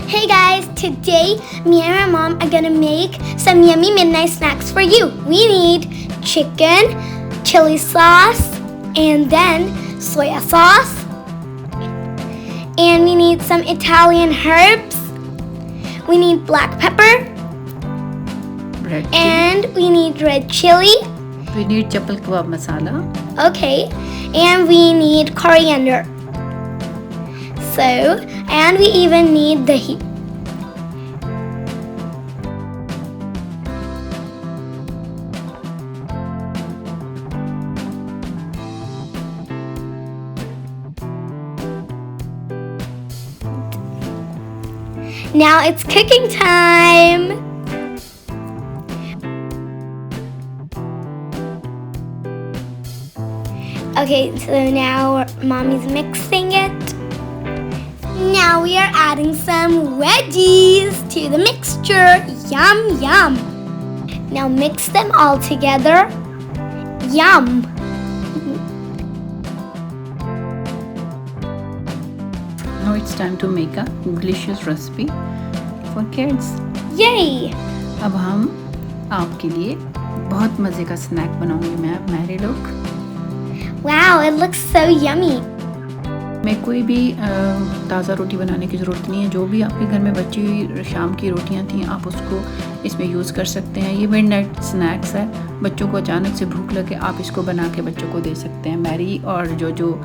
Hey guys, today me and my mom are gonna make some yummy midnight snacks for you. We need chicken, chili sauce, and then soya sauce. And we need some Italian herbs. We need black pepper. Red chili. And we need red chili. We need chapal kebab masala. Okay. And we need coriander. So, and we even need dahi. Now it's cooking time. Okay, so now mommy's mixing it. Now we are adding some veggies to the mixture. Yum, yum. Now mix them all together. Yum. Now it's time to make a delicious recipe for kids. Yay! अब हम आपके लिए बहुत मज़े का snack बनाऊंगी मैं Mary लोग. Wow, it looks so yummy. मैं कोई भी ताज़ा रोटी बनाने की ज़रूरत नहीं है. जो भी आपके घर में बची हुई शाम की रोटियां थी आप उसको इसमें यूज़ कर सकते हैं. ये मिडनाइट स्नैक्स है. बच्चों को अचानक से भूख लगे आप इसको बना के बच्चों को दे सकते हैं. मैरी और जो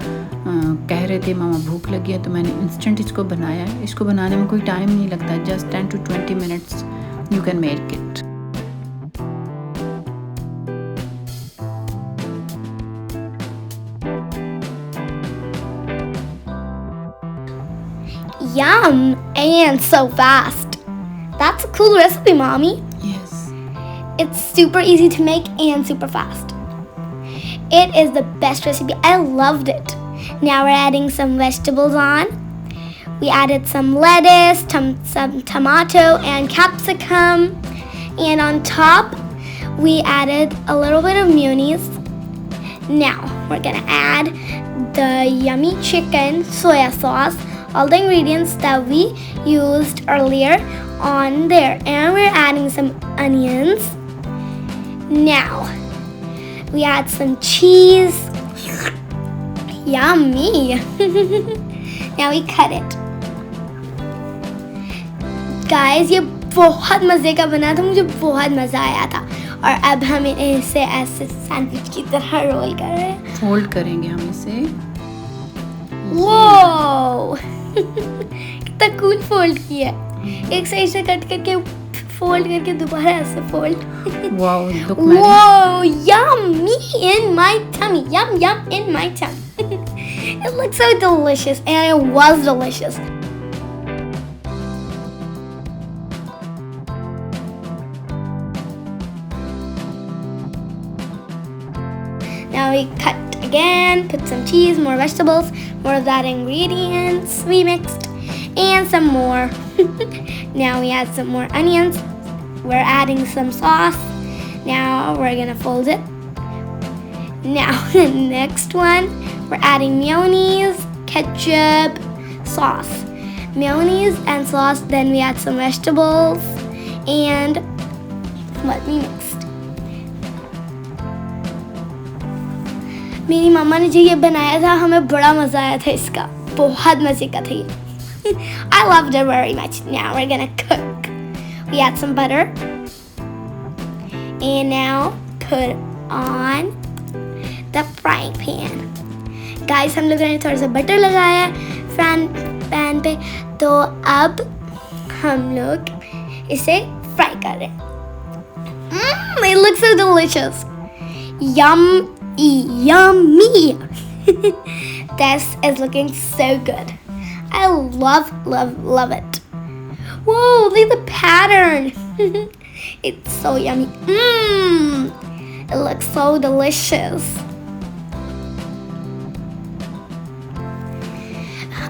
कह रहे थे मामा भूख लगी है तो मैंने इंस्टेंट इसको बनाया है. इसको बनाने में कोई टाइम नहीं लगता. Just 10 to 20 minutes you can make it. Yum! And so fast. That's a cool recipe, Mommy. Yes. It's super easy to make and super fast. It is the best recipe. I loved it. Now we're adding some vegetables on. We added some lettuce, some tomato and capsicum. And on top, we added a little bit of mayonnaise. Now we're gonna add the yummy chicken, soya sauce, all the ingredients that we used earlier on there. And we're adding some onions. Now we add some cheese. Yummy. Now we cut it. Guys, ये बहुत मज़े का बना था. मुझे बहुत मज़ा आया था. और अब हम इसे ऐसे सैंडविच की तरह रोल कर रहे हैं. फोल्ड करेंगे हम इसे. वो कितना कूल फोल्ड किया. एक साइड से कट करके फोल्ड करके दोबारा ऐसे fold. Wow, look Whoa, yummy in my tummy. Yum, yum in my tummy. It looks so delicious, and it was delicious. Now we cut again, put some cheese, more vegetables, more of that ingredients we mixed, and some more. Now we add some more onions. We're adding some sauce. Now we're gonna fold it. Now the next one, we're adding mayonnaise, ketchup, sauce. Mayonnaise and sauce, then we add some vegetables and what we mixed. मेरी मम्मा ने जो ये बनाया था हमें बड़ा मज़ा आया था इसका. बहुत मज़े का था ये. I loved it very much. Now we're gonna cook. We add some butter. And now put on the frying pan. Guys, हम लोगों ने थोड़ा सा बटर लगाया पैन पे. तो अब हम लोग इसे फ्राई कर रहे हैं. It looks so delicious. Yummy. This is looking so good. I love it. Whoa, look at the pattern. It's so yummy. It looks so delicious.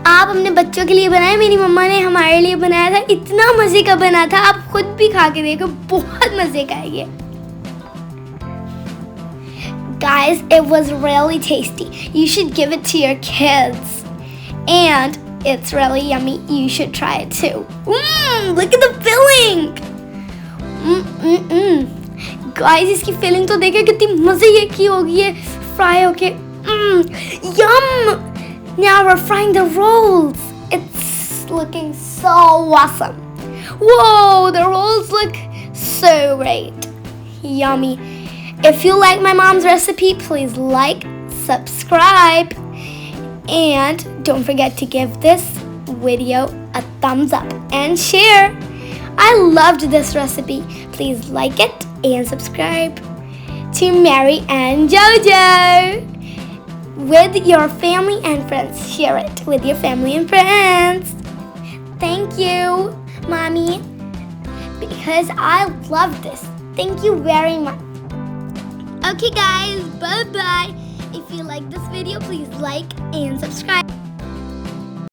आप अपने बच्चों के लिए बनाए, मेरी मम्मा ने हमारे लिए बनाया था. इतना मजे का बना था. आप खुद भी खा के देखो, बहुत मजे का है ये. Guys, it was really tasty. You should give it to your kids. And It's really yummy. You should try it too. Look at the filling. Guys, इसकी filling तो देखिए कितनी मजे की होगी ये fry होके. Yum! Now we're frying the rolls. It's looking so awesome. Whoa, the rolls look so great. Yummy. If you like my mom's recipe, please like, subscribe, and don't forget to give this video a thumbs up and share. I loved this recipe. Please like it and subscribe to Mary and JoJo with your family and friends. Share it with your family and friends. Thank you, Mommy, because I love this. Thank you very much. Okay guys, bye-bye. If you like this video, please like and subscribe.